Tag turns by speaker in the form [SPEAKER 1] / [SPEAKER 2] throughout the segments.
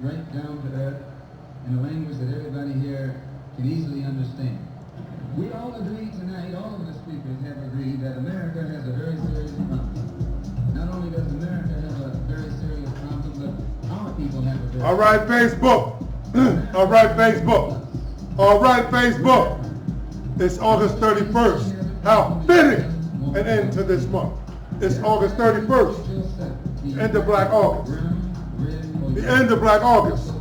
[SPEAKER 1] right down to earth, in a language that everybody here can easily understand. We all agree tonight, all of the speakers have agreed that America has a very serious problem. Not only does America have a very serious problem, but our people have a very
[SPEAKER 2] All right, Facebook. All right, Facebook. All right, Facebook. It's August 31st. How fitting an end to this month. It's August 31st. End of Black August. The end of Black August.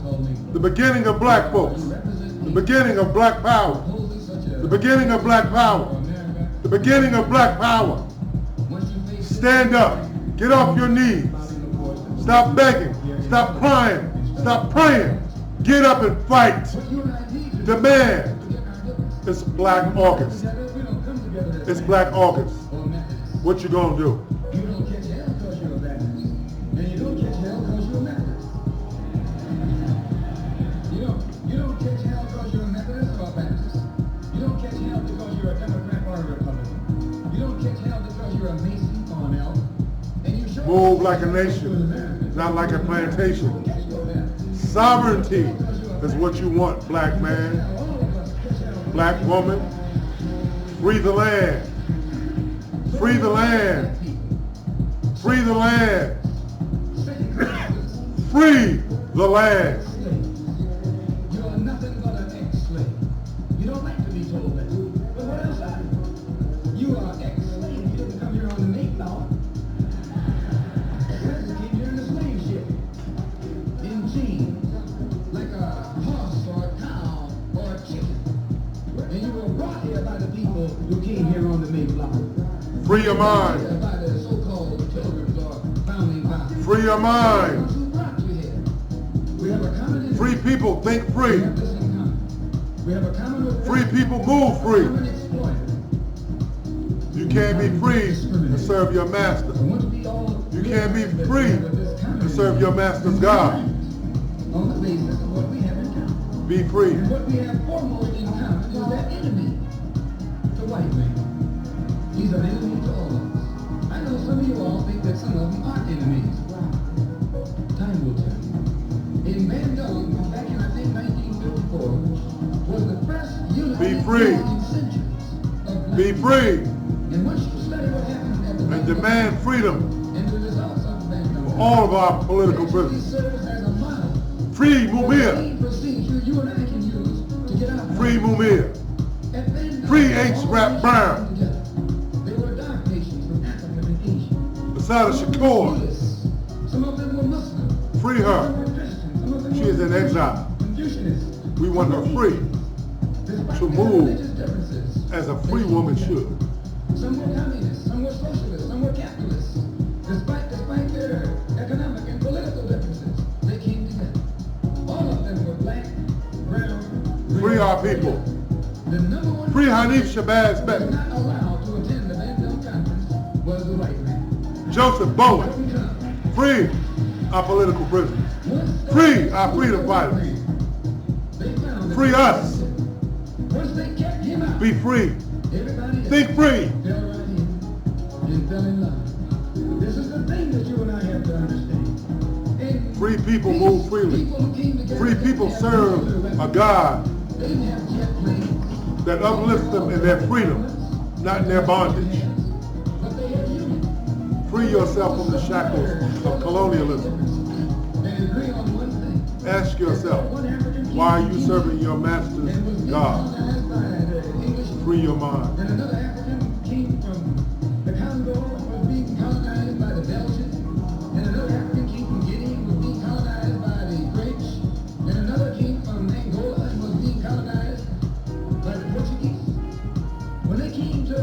[SPEAKER 2] The beginning of black folks. The beginning of black power. The beginning of black power. The beginning of black power. Stand up. Get off your knees. Stop begging. Stop crying. Stop praying. Get up and fight. Demand. It's Black August. It's Black August. What you gonna do?
[SPEAKER 1] You don't catch hell because you're a Baptist. And you don't catch hell because you're a Methodist. You don't catch hell because you're a Methodist or a Baptist. You don't catch hell because you're a Democrat or a Republican. You don't catch hell because you're a Mason or an elf. And you sure
[SPEAKER 2] Move like a nation, not like a plantation. Sovereignty is what you want, black man, black woman. Free the land. Free the land. Free the land. Free the land.
[SPEAKER 1] You are nothing but an ex-slave. You don't like to be told that. But what else are you? You are ex-slave. You didn't come here on the Mayflower. You came here in a slave ship. In chains. Like a horse or a cow or a chicken. And you were brought here by the people who came here on the Mayflower.
[SPEAKER 2] Free your mind.
[SPEAKER 1] By the so-called pilgrims or founding fathers.
[SPEAKER 2] Free your mind.
[SPEAKER 1] Who brought you here? We have a common
[SPEAKER 2] Free people think free.
[SPEAKER 1] We have this in common. We have a common
[SPEAKER 2] Free people move free.
[SPEAKER 1] common exploiter.
[SPEAKER 2] You can't be free to serve your master.
[SPEAKER 1] And once we all
[SPEAKER 2] You can't be
[SPEAKER 1] realize that
[SPEAKER 2] free
[SPEAKER 1] we have this common
[SPEAKER 2] to serve your master's God.
[SPEAKER 1] on the basis of what we have in common.
[SPEAKER 2] Be free.
[SPEAKER 1] And what we have foremost in common is that enemy, the white man. He's an enemy to all of us. I know some of you all think that some of them aren't enemies. Time will tell. In Bandung, back in I think 1954, was the first
[SPEAKER 2] Be free.
[SPEAKER 1] in centuries of black
[SPEAKER 2] Be free
[SPEAKER 1] And once you study what happened at the
[SPEAKER 2] and demand freedom
[SPEAKER 1] and the results of Bandung,
[SPEAKER 2] for all of our political
[SPEAKER 1] it
[SPEAKER 2] prisoners.
[SPEAKER 1] serves as a model.
[SPEAKER 2] Free
[SPEAKER 1] The
[SPEAKER 2] Mumia.
[SPEAKER 1] same procedure you and I can use to get out.
[SPEAKER 2] Free Mumia.
[SPEAKER 1] At Bandung,
[SPEAKER 2] Free H.
[SPEAKER 1] all
[SPEAKER 2] Rap
[SPEAKER 1] nations
[SPEAKER 2] Brown.
[SPEAKER 1] came together. They were dark nations from Africa and Asia.
[SPEAKER 2] Asada Shakur.
[SPEAKER 1] Some of them were Muslim.
[SPEAKER 2] Free
[SPEAKER 1] Some
[SPEAKER 2] her.
[SPEAKER 1] were Christian. Some of them
[SPEAKER 2] She
[SPEAKER 1] were
[SPEAKER 2] is in exile.
[SPEAKER 1] Confucianists.
[SPEAKER 2] We want her free
[SPEAKER 1] Despite
[SPEAKER 2] to
[SPEAKER 1] their
[SPEAKER 2] move
[SPEAKER 1] religious differences,
[SPEAKER 2] as a free woman should.
[SPEAKER 1] some were communists, some were socialists, some were capitalists. Despite their economic and political differences, they came together. All of them were black, brown, green.
[SPEAKER 2] Free our people.
[SPEAKER 1] The number one
[SPEAKER 2] Free Hanif Shabazz
[SPEAKER 1] was
[SPEAKER 2] Beck.
[SPEAKER 1] not allowed to attend the Bandung Conference was the white man.
[SPEAKER 2] Joseph Bowen. Free our political prisoners. Free our freedom fighters. Free us.
[SPEAKER 1] Once they kept him out,
[SPEAKER 2] Be free.
[SPEAKER 1] everybody else
[SPEAKER 2] Think free.
[SPEAKER 1] fell right in and fell in love. This is the thing that you and I have to understand. And
[SPEAKER 2] Free people move freely.
[SPEAKER 1] people who came together
[SPEAKER 2] Free people
[SPEAKER 1] didn't have
[SPEAKER 2] serve
[SPEAKER 1] nuclear weapons.
[SPEAKER 2] a God
[SPEAKER 1] They didn't have jet planes.
[SPEAKER 2] that uplifts them in their freedom, not in their bondage.
[SPEAKER 1] But they had unity.
[SPEAKER 2] Free yourself from the shackles of colonialism.
[SPEAKER 1] They agree on one thing.
[SPEAKER 2] Ask yourself,
[SPEAKER 1] One African king
[SPEAKER 2] why are you serving your master's
[SPEAKER 1] and was being
[SPEAKER 2] God?
[SPEAKER 1] colonized by the English.
[SPEAKER 2] Free your mind.
[SPEAKER 1] And another African king from the Congo was being colonized by the Belgians. And another African king from Guinea was being colonized by the French. And another king from Angola was being colonized by the Portuguese. When they came to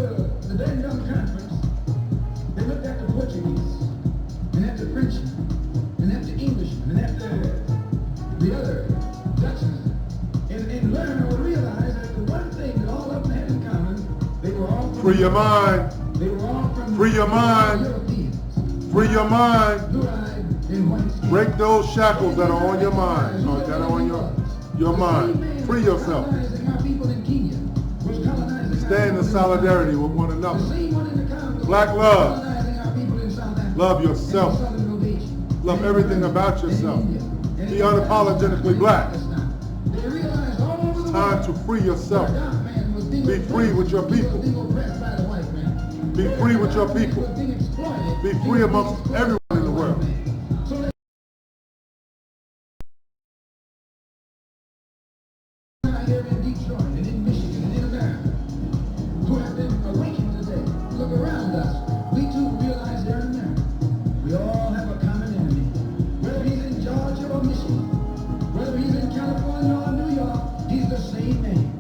[SPEAKER 1] the Bandung Conference, they looked at the Portuguese and at the Frenchmen and at the Englishmen and at the other Dutchmen and learn or realize that the one thing that all of them had in common, they were all from
[SPEAKER 2] Free your mind.
[SPEAKER 1] They were all from
[SPEAKER 2] Free your mind.
[SPEAKER 1] Europeans,
[SPEAKER 2] Free your mind.
[SPEAKER 1] blue-eyed and white skin.
[SPEAKER 2] Break those shackles that are on your mind, or that are on your mind. Free yourself.
[SPEAKER 1] Colonizing our people in Kenya was colonizing
[SPEAKER 2] Stand in solidarity with one
[SPEAKER 1] the
[SPEAKER 2] another.
[SPEAKER 1] same one in the Congo
[SPEAKER 2] Black
[SPEAKER 1] was
[SPEAKER 2] love.
[SPEAKER 1] colonizing our people in South Africa.
[SPEAKER 2] Love yourself.
[SPEAKER 1] And in Southern Rhodesia.
[SPEAKER 2] Love
[SPEAKER 1] And in
[SPEAKER 2] everything
[SPEAKER 1] Iran,
[SPEAKER 2] about
[SPEAKER 1] and in
[SPEAKER 2] yourself.
[SPEAKER 1] India, and
[SPEAKER 2] Be unapologetically black.
[SPEAKER 1] They realized all over the
[SPEAKER 2] It's time
[SPEAKER 1] world
[SPEAKER 2] to free yourself.
[SPEAKER 1] the dark man was being
[SPEAKER 2] Be free
[SPEAKER 1] oppressed.
[SPEAKER 2] with your
[SPEAKER 1] He was
[SPEAKER 2] people.
[SPEAKER 1] being oppressed by the white man.
[SPEAKER 2] Be free with your
[SPEAKER 1] The dark man
[SPEAKER 2] people.
[SPEAKER 1] was being exploited.
[SPEAKER 2] Be
[SPEAKER 1] He
[SPEAKER 2] free
[SPEAKER 1] was being
[SPEAKER 2] amongst
[SPEAKER 1] exploited
[SPEAKER 2] everyone
[SPEAKER 1] by
[SPEAKER 2] in the
[SPEAKER 1] white
[SPEAKER 2] world.
[SPEAKER 1] man. So they here in Detroit and in Michigan and in America who have been awakened today. Look around us. We too realize they're in America. We all have a common enemy. Whether he's in Georgia or Michigan, whether he's in California or New York, he's the same man.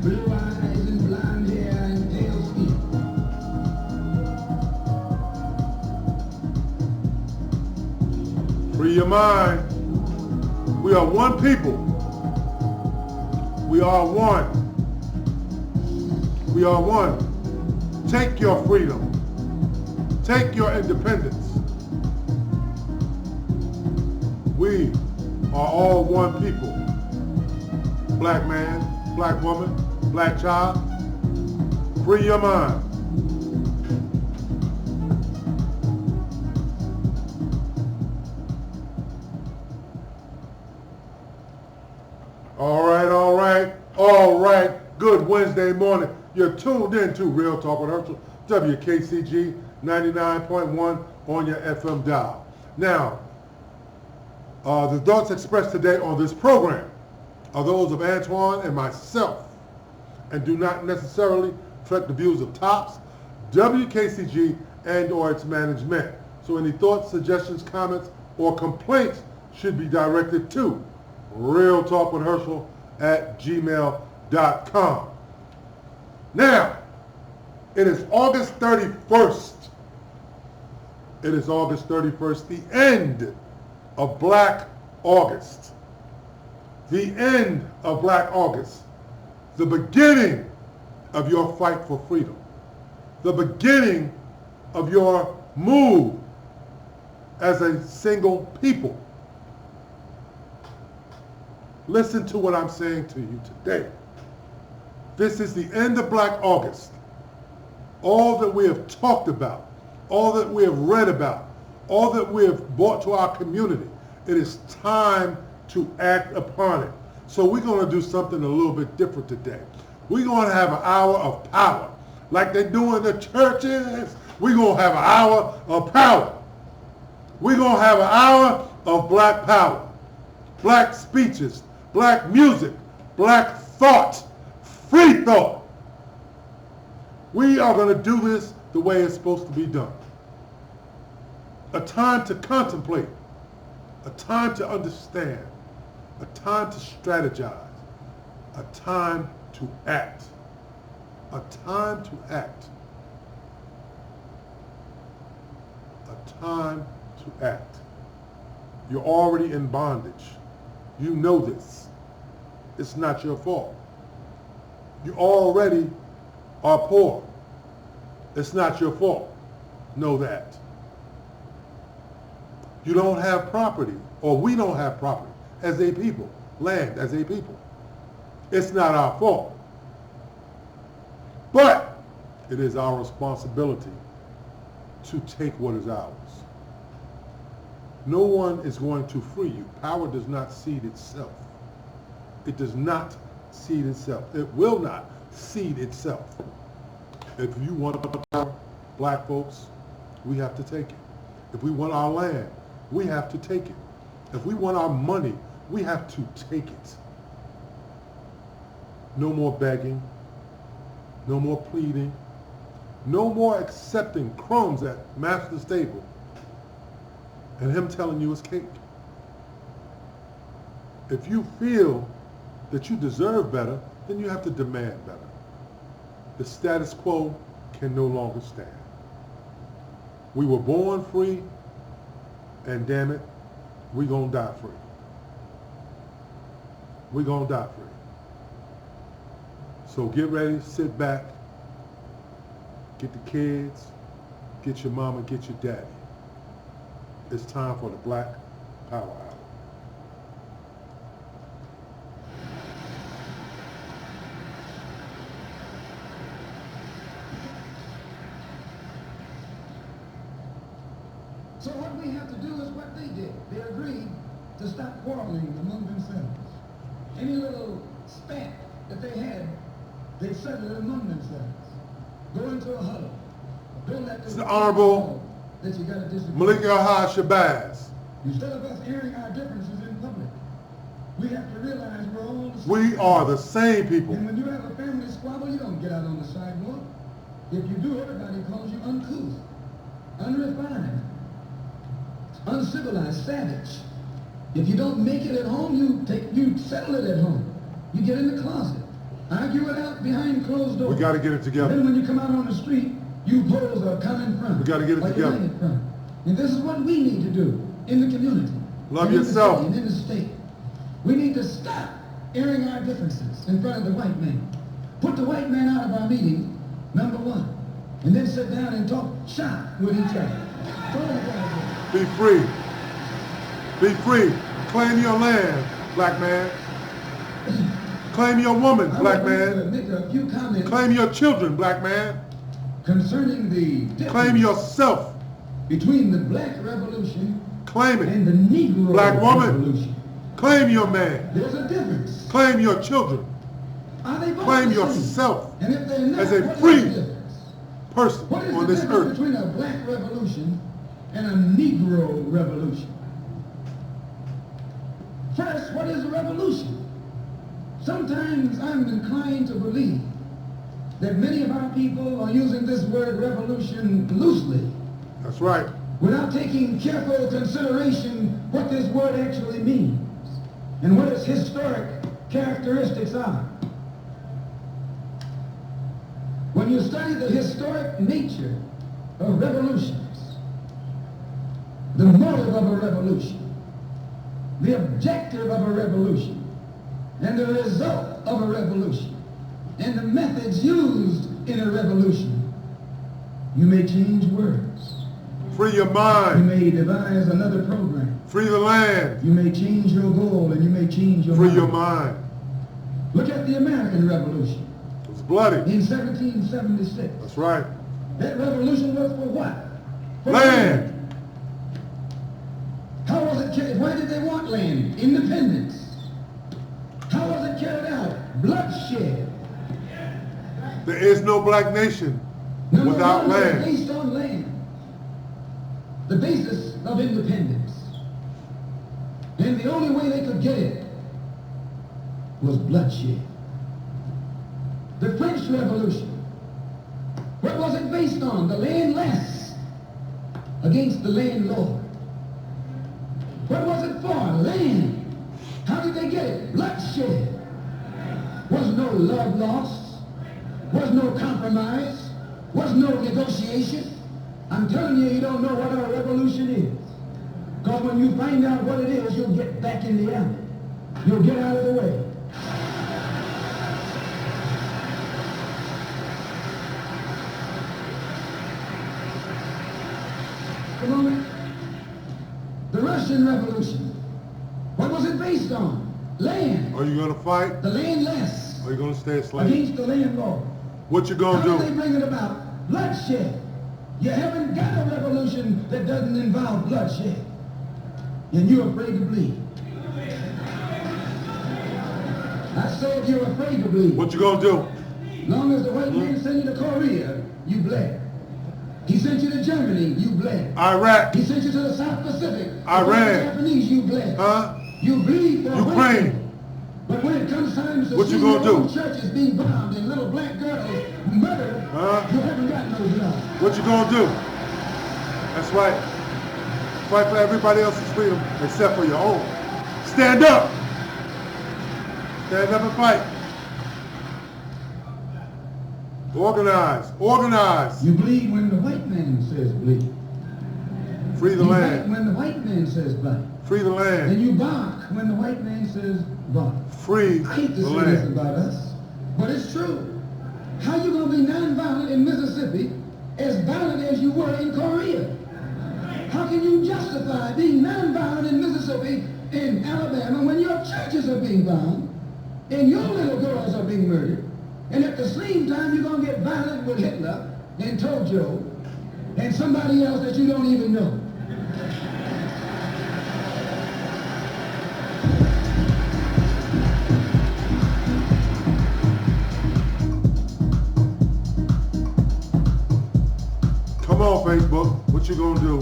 [SPEAKER 1] Blue eyes and blonde hair and pale skin.
[SPEAKER 2] Free your mind. We are one people. We are one. We are one. Take your freedom. Take your independence. We are all one people. Black man, black woman, black child. Free your mind. All right. Good Wednesday morning. You're tuned in to Real Talk with Herschel, WKCG 99.1 on your FM dial. Now, the thoughts expressed today on this program are those of Antoine and myself and do not necessarily reflect the views of TOPS, WKCG, and or its management. So any thoughts, suggestions, comments, or complaints should be directed to realtalkwithherschel@gmail.com. Now, it is August 31st. It is August 31st, the end of Black August. The end of Black August. The beginning of your fight for freedom. The beginning of your move as a single people. Listen to what I'm saying to you today. This is the end of Black August. All that we have talked about, all that we have read about, all that we have brought to our community, it is time to act upon it. So we're going to do something a little bit different today. We're going to have an hour of power. Like they do in the churches, we're going to have an hour of power. We're going to have an hour of black power. Black speeches, black music, black thought, free thought. We are going to do this the way it's supposed to be done. A time to contemplate, a time to understand, a time to strategize, a time to act, a time to act, a time to act. You're already in bondage. You know this. It's not your fault. You already are poor. It's not your fault. Know that. You don't have property, or we don't have property as a people, land as a people. It's not our fault. But it is our responsibility to take what is ours. No one is going to free you. Power does not seed itself. It does not seed itself. It will not seed itself. If you want power, black folks, we have to take it. If we want our land, we have to take it. If we want our money, we have to take it. No more begging. No more pleading. No more accepting crumbs at master's table and him telling you it's cake. If you feel that you deserve better, then you have to demand better. The status quo can no longer stand. We were born free, and damn it, we gonna die free. We gonna die free. So get ready, sit back, get the kids, get your mama, get your daddy. It's time for the Black Power Hour.
[SPEAKER 1] So what we have to do is what they did. They agreed to stop quarreling among themselves. Any little spat that they had, they'd settle it among themselves. Go into a huddle. Don't let
[SPEAKER 2] It's the Honorable
[SPEAKER 1] that you got to disagree.
[SPEAKER 2] Malik Shabazz.
[SPEAKER 1] Instead of us airing our differences in public, we have to realize we're all the same.
[SPEAKER 2] We are the same people.
[SPEAKER 1] And when you have a family squabble, you don't get out on the sidewalk. If you do, everybody calls you uncouth, unrefined, uncivilized, savage. If you don't make it at home, you settle it at home. You get in the closet, argue it out behind closed doors.
[SPEAKER 2] We got to get it together.
[SPEAKER 1] Then when you come out on the street, you pose a common front.
[SPEAKER 2] We got to get it together.
[SPEAKER 1] Front. And this is what we need to do in the community.
[SPEAKER 2] Love
[SPEAKER 1] and
[SPEAKER 2] yourself.
[SPEAKER 1] In the state. We need to stop airing our differences in front of the white man. Put the white man out of our meeting, number one. And then sit down and talk shop with each other.
[SPEAKER 2] Be free. Be free. Claim your land, black man. Claim your woman, black man.
[SPEAKER 1] Make a few comments
[SPEAKER 2] Claim your children, black man.
[SPEAKER 1] concerning the
[SPEAKER 2] Claim
[SPEAKER 1] difference
[SPEAKER 2] yourself.
[SPEAKER 1] between the black revolution
[SPEAKER 2] Claim it.
[SPEAKER 1] and the Negro
[SPEAKER 2] Black woman.
[SPEAKER 1] revolution.
[SPEAKER 2] Claim your man.
[SPEAKER 1] There's a difference.
[SPEAKER 2] Claim your children.
[SPEAKER 1] Are they both
[SPEAKER 2] Claim
[SPEAKER 1] the same?
[SPEAKER 2] yourself
[SPEAKER 1] And if they're not,
[SPEAKER 2] as a
[SPEAKER 1] what is
[SPEAKER 2] free
[SPEAKER 1] the difference?
[SPEAKER 2] person
[SPEAKER 1] What is
[SPEAKER 2] on
[SPEAKER 1] the
[SPEAKER 2] this
[SPEAKER 1] difference
[SPEAKER 2] earth.
[SPEAKER 1] between a black revolution and a Negro revolution? First, what is a revolution? Sometimes I'm inclined to believe that many of our people are using this word revolution loosely,
[SPEAKER 2] That's right.
[SPEAKER 1] without taking careful consideration what this word actually means and what its historic characteristics are. When you study the historic nature of revolutions, the motive of a revolution, the objective of a revolution, and the result of a revolution, and the methods used in a revolution, you may change words.
[SPEAKER 2] Free your
[SPEAKER 1] You
[SPEAKER 2] mind.
[SPEAKER 1] may devise another program.
[SPEAKER 2] Free the land.
[SPEAKER 1] You may change your goal and you may change your
[SPEAKER 2] Free
[SPEAKER 1] mind.
[SPEAKER 2] your mind.
[SPEAKER 1] Look at the American Revolution
[SPEAKER 2] It's bloody.
[SPEAKER 1] in 1776.
[SPEAKER 2] That's right.
[SPEAKER 1] That revolution was for what? For
[SPEAKER 2] Land.
[SPEAKER 1] How was it carried? Why did they want land? Independence. How was it carried out? Bloodshed.
[SPEAKER 2] There is no black nation
[SPEAKER 1] Number
[SPEAKER 2] without
[SPEAKER 1] one,
[SPEAKER 2] land.
[SPEAKER 1] based on land. The basis of independence. And the only way they could get it was bloodshed. The French Revolution. What was it based on? The landless against the landlord. What was it for? Land. How did they get it? Bloodshed. Was no love lost. Was no compromise. Was no negotiation. I'm telling you, you don't know what our revolution is. Because when you find out what it is, you'll get back in the alley. You'll get out of the way. Come on. The Russian Revolution. What was it based on? Land.
[SPEAKER 2] Are you going to fight?
[SPEAKER 1] The landless
[SPEAKER 2] Or are you going to stay a slave?
[SPEAKER 1] against the landlord.
[SPEAKER 2] What you
[SPEAKER 1] How
[SPEAKER 2] going
[SPEAKER 1] do
[SPEAKER 2] to
[SPEAKER 1] they
[SPEAKER 2] do?
[SPEAKER 1] bring it about? Bloodshed. You haven't got a revolution that doesn't involve bloodshed. And you're afraid to bleed. I said you're afraid to bleed.
[SPEAKER 2] What you going to do?
[SPEAKER 1] Long as the white man sent you to Korea, you bled. He sent you to Germany, you bled.
[SPEAKER 2] Iraq.
[SPEAKER 1] He sent you to the South Pacific.
[SPEAKER 2] Iran.
[SPEAKER 1] The Japanese, you bled.
[SPEAKER 2] Huh?
[SPEAKER 1] You bleed for
[SPEAKER 2] Ukraine.
[SPEAKER 1] white. But when it comes time to
[SPEAKER 2] What
[SPEAKER 1] see
[SPEAKER 2] you gonna
[SPEAKER 1] your own
[SPEAKER 2] do?
[SPEAKER 1] churches being bombed and little black girls murdered,
[SPEAKER 2] Huh?
[SPEAKER 1] you haven't got no love.
[SPEAKER 2] What you going to do? That's right. Fight for everybody else's freedom except for your own. Stand up. Stand up and fight. Organize. Organize.
[SPEAKER 1] You bleed when the white man says bleed.
[SPEAKER 2] Free the
[SPEAKER 1] You
[SPEAKER 2] land.
[SPEAKER 1] fight when the white man says fight.
[SPEAKER 2] Free the
[SPEAKER 1] And
[SPEAKER 2] land.
[SPEAKER 1] you bark when the white man says bark.
[SPEAKER 2] Free
[SPEAKER 1] I hate to
[SPEAKER 2] the
[SPEAKER 1] say this
[SPEAKER 2] land.
[SPEAKER 1] about us, but it's true. How you gonna be nonviolent in Mississippi as violent as you were in Korea? How can you justify being nonviolent in Mississippi and Alabama when your churches are being bombed and your little girls are being murdered, and at the same time you're gonna get violent with Hitler and Tojo and somebody else that you don't even know?
[SPEAKER 2] Facebook, what you gonna do?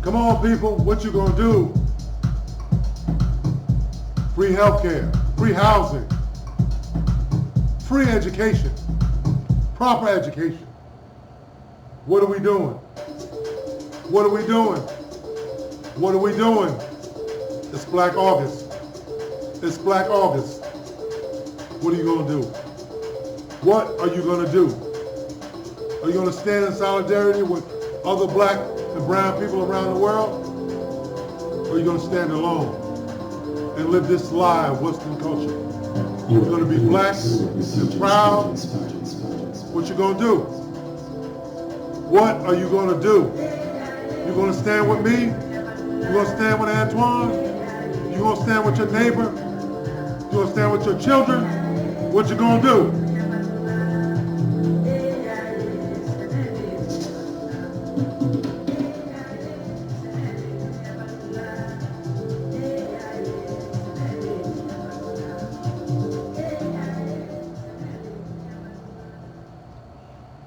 [SPEAKER 2] Come on, people, what you gonna do? Free healthcare, free housing, free education, proper education. What are we doing? What are we doing? What are we doing? It's Black August. It's Black August. What are you gonna do? What are you gonna do? Are you gonna stand in solidarity with other black and brown people around the world? Or are you gonna stand alone and live this lie of Western culture? You're gonna be black and proud. What you gonna do? What are you gonna do? You gonna stand with me? You gonna stand with Antoine? You gonna stand with your neighbor? You gonna stand with your children? What you gonna do?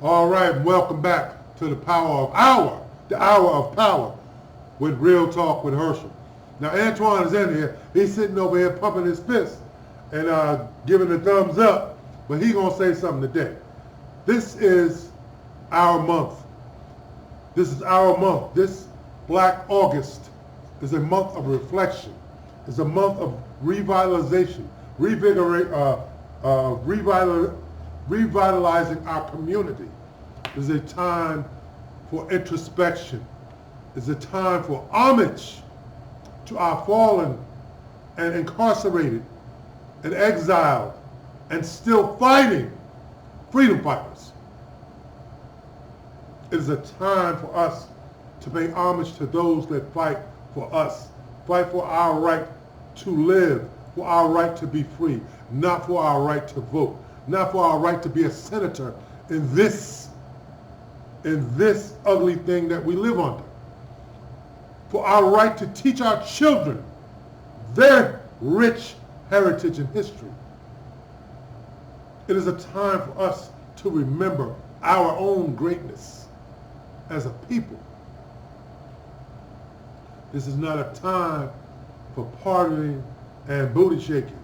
[SPEAKER 2] All right, welcome back to the hour of power with Real Talk with Herschel. Now Antoine is in here. He's sitting over here pumping his fist and giving a thumbs up, but he's gonna say something today. This is our month. This is our month. This Black August is a month of reflection. It's a month of revitalization, revitalizing our community. It's a time for introspection. It's a time for homage to our fallen and incarcerated and exiled and still fighting freedom fighters. It is a time for us to pay homage to those that fight for us, fight for our right to live, for our right to be free, not for our right to vote, not for our right to be a senator in this ugly thing that we live under, for our right to teach our children their rich heritage and history. It is a time for us to remember our own greatness as a people. This is not a time for partying and booty shaking.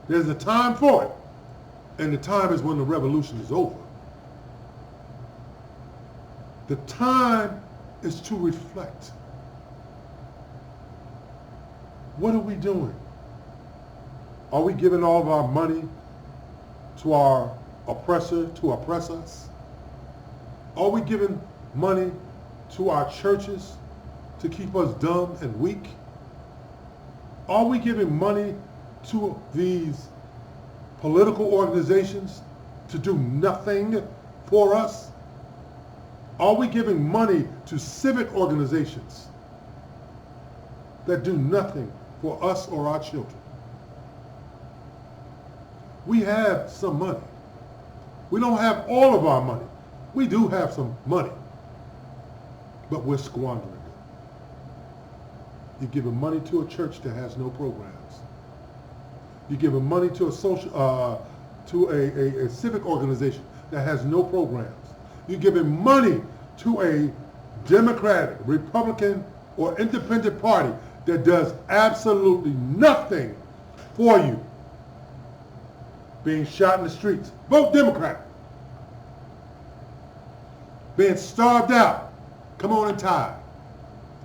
[SPEAKER 2] There's a time for it, and the time is when the revolution is over. The time is to reflect. What are we doing? Are we giving all of our money to our oppressor to oppress us? Are we giving money to our churches to keep us dumb and weak? Are we giving money to these political organizations to do nothing for us? Are we giving money to civic organizations that do nothing for us or our children? We have some money. We don't have all of our money. We do have some money, but we're squandering it. You're giving money to a church that has no programs. You're giving money to a civic organization that has no programs. You're giving money to a Democratic, Republican, or independent party that does absolutely nothing for you. Being shot in the streets. Vote Democrat. Being starved out. Come on and tithe.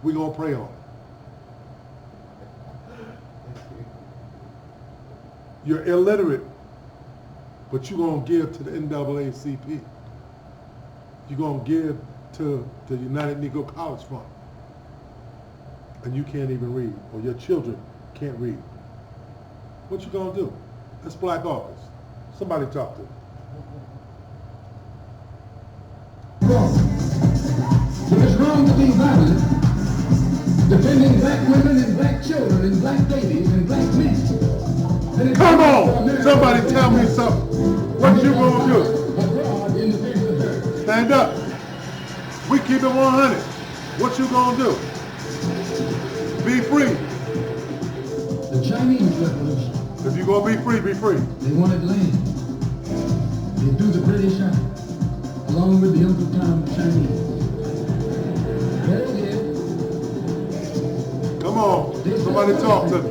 [SPEAKER 2] We're going to pray on it. You're illiterate, but you're going to give to the NAACP. You're going to give to the United Negro College Fund. And you can't even read, or your children can't read. What you going to do? It's Black August. Somebody talk to me.
[SPEAKER 1] If it's wrong to be violent, defending black women and black children and black babies and black men.
[SPEAKER 2] Come on! Somebody tell me something. What you gonna do? Stand up. We keep it 100. What you gonna do? Be free.
[SPEAKER 1] The Chinese Revolution.
[SPEAKER 2] If you're gonna be free, be free.
[SPEAKER 1] They wanted land. They threw the British out, along with the Uncle Tom Chinese.
[SPEAKER 2] Come on, somebody talk to me.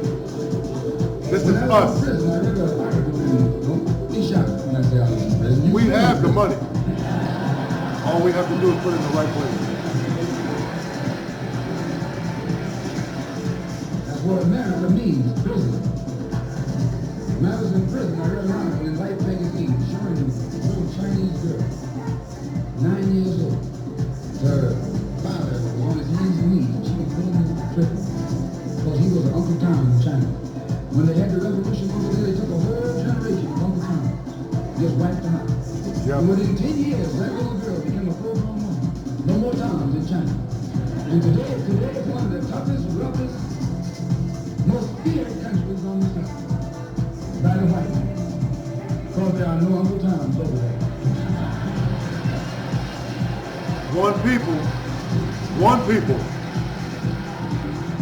[SPEAKER 2] This is us. We have the money. All we have to do is put it in the right place.
[SPEAKER 1] That's what America means, prison. When I was in prison, I read an article in Life magazine showing a little Chinese girl, 9 years old. Her father was on his hands and knees, and she was put in prison because he was an Uncle Tom in China. When they had the revolution over there, they took a whole generation of Uncle Tom, just wiped them out.
[SPEAKER 2] Yep.
[SPEAKER 1] And within 10 years, that little girl became a full-grown woman. No more Toms in China. And today is one of the toughest, roughest, most feared countries on the planet by the white man. Because there are no Uncle Toms over there.
[SPEAKER 2] One people, one people,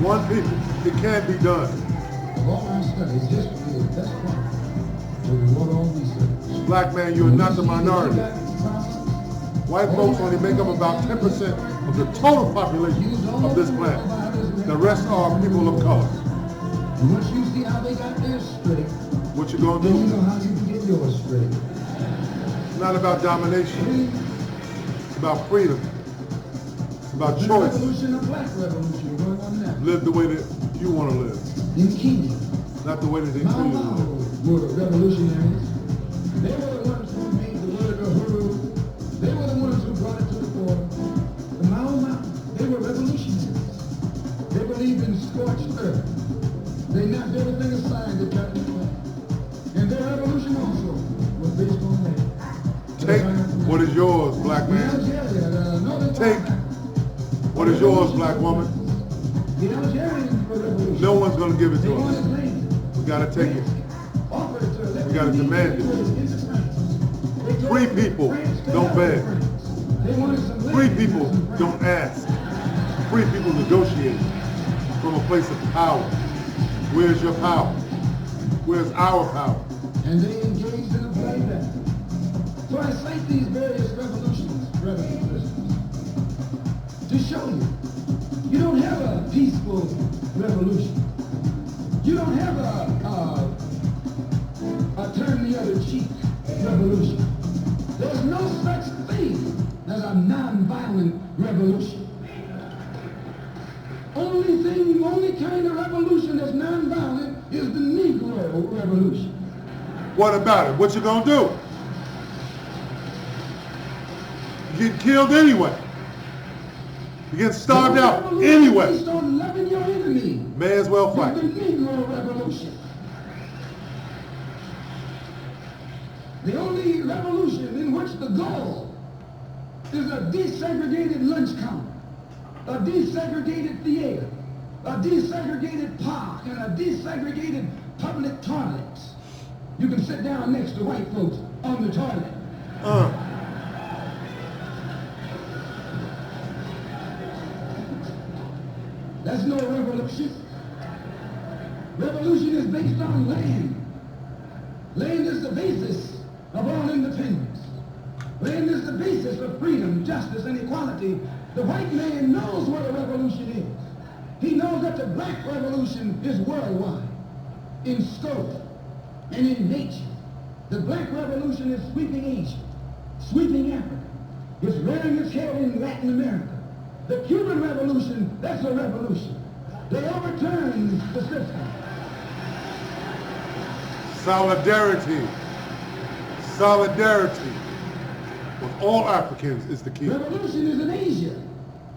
[SPEAKER 2] one people. It can't be done.
[SPEAKER 1] Of all our studies, history is the best part to reward all research.
[SPEAKER 2] Black man, you are not the minority. White folks only make up about 10% of the total population of this planet. The rest are people of color.
[SPEAKER 1] And once you see how they got theirs straight,
[SPEAKER 2] What you gonna
[SPEAKER 1] then you
[SPEAKER 2] do?
[SPEAKER 1] know how you can get yours straight.
[SPEAKER 2] It's not about domination. It's about freedom. It's about
[SPEAKER 1] The
[SPEAKER 2] choice.
[SPEAKER 1] revolution, a black revolution going on now.
[SPEAKER 2] Live the way that you want to live,
[SPEAKER 1] In Kenya,
[SPEAKER 2] not the way that they
[SPEAKER 1] Mao
[SPEAKER 2] tell you to
[SPEAKER 1] Mao
[SPEAKER 2] live.
[SPEAKER 1] were revolutionaries. They were the ones who made the word Uhuru. They were the ones who brought it to the fore. The Mao Mao, they were revolutionaries. They believed in scorched earth. They knocked everything aside that got in the way. And their revolution also was based on that.
[SPEAKER 2] Take what is yours, black
[SPEAKER 1] In
[SPEAKER 2] man.
[SPEAKER 1] Algeria,
[SPEAKER 2] Take what is yours, black woman.
[SPEAKER 1] the Algerians were revolutionaries.
[SPEAKER 2] No one's gonna give it
[SPEAKER 1] They
[SPEAKER 2] to
[SPEAKER 1] wanted
[SPEAKER 2] us.
[SPEAKER 1] land.
[SPEAKER 2] We gotta take it.
[SPEAKER 1] Offered it to them.
[SPEAKER 2] We gotta demand it.
[SPEAKER 1] Into France. They told
[SPEAKER 2] Free people
[SPEAKER 1] France to
[SPEAKER 2] don't
[SPEAKER 1] help
[SPEAKER 2] beg.
[SPEAKER 1] France. They wanted some land.
[SPEAKER 2] Free people
[SPEAKER 1] in France.
[SPEAKER 2] don't ask. Free people negotiate from a place of power. Where's your power? Where's our power?
[SPEAKER 1] And they engaged in a bloody battle. So I cite these various revolutions, brothers and sisters, to show you, you don't have a peaceful revolution. You don't have a turn the other cheek revolution. There's no such thing as a non-violent revolution. Only kind of revolution that's non-violent is the Negro revolution.
[SPEAKER 2] What about it? What you gonna do? You get killed anyway. You get starved out anyway.
[SPEAKER 1] Based on loving your enemy.
[SPEAKER 2] May as well
[SPEAKER 1] The
[SPEAKER 2] fight.
[SPEAKER 1] Negro Revolution. The only revolution in which the goal is a desegregated lunch counter, a desegregated theater, a desegregated park, and a desegregated public toilets. You can sit down next to white folks on the toilet. That's no revolution. Revolution is based on land. Land is the basis of all independence. Land is the basis of freedom, justice, and equality. The white man knows what a revolution is. He knows that the black revolution is worldwide, in scope, and in nature. The black revolution is sweeping Asia, sweeping Africa. It's rearing its head in Latin America. The Cuban Revolution, that's a revolution. They overturned the system.
[SPEAKER 2] Solidarity. Solidarity with all Africans is the key.
[SPEAKER 1] Revolution is in Asia.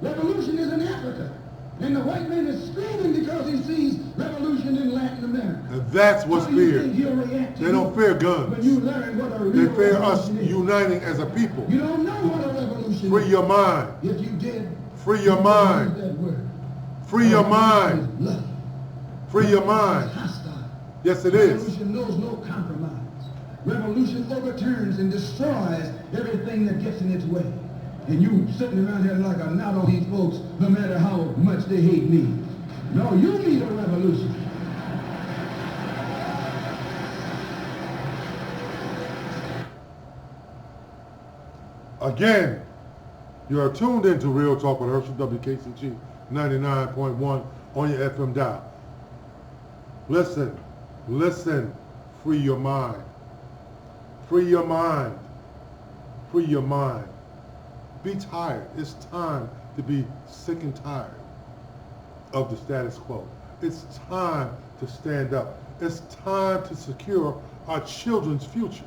[SPEAKER 1] Revolution is in Africa. And the white man is screaming because he sees revolution in Latin America.
[SPEAKER 2] And that's what's
[SPEAKER 1] How do you
[SPEAKER 2] feared.
[SPEAKER 1] think he'll react to
[SPEAKER 2] They don't
[SPEAKER 1] you
[SPEAKER 2] fear
[SPEAKER 1] when
[SPEAKER 2] guns.
[SPEAKER 1] you learn what a
[SPEAKER 2] They
[SPEAKER 1] real
[SPEAKER 2] fear us
[SPEAKER 1] revolution is?
[SPEAKER 2] uniting as a people.
[SPEAKER 1] You don't know what a revolution
[SPEAKER 2] Free
[SPEAKER 1] is.
[SPEAKER 2] your mind.
[SPEAKER 1] If you did,
[SPEAKER 2] Free your
[SPEAKER 1] you
[SPEAKER 2] mind.
[SPEAKER 1] would use that word.
[SPEAKER 2] Free your mind.
[SPEAKER 1] Revolution is bloody.
[SPEAKER 2] Free your
[SPEAKER 1] It's
[SPEAKER 2] mind.
[SPEAKER 1] hostile.
[SPEAKER 2] Yes, it is.
[SPEAKER 1] Revolution knows no compromise. Revolution overturns and destroys everything that gets in its way. And you sitting around here like a knot on these folks, no matter how much they hate me. No, you need a revolution.
[SPEAKER 2] Again, you are tuned into Real Talk with Herschel WKCG 99.1 on your FM dial. Listen, listen, free your mind. Free your mind. Free your mind. Be tired. It's time to be sick and tired of the status quo. It's time to stand up. It's time to secure our children's future.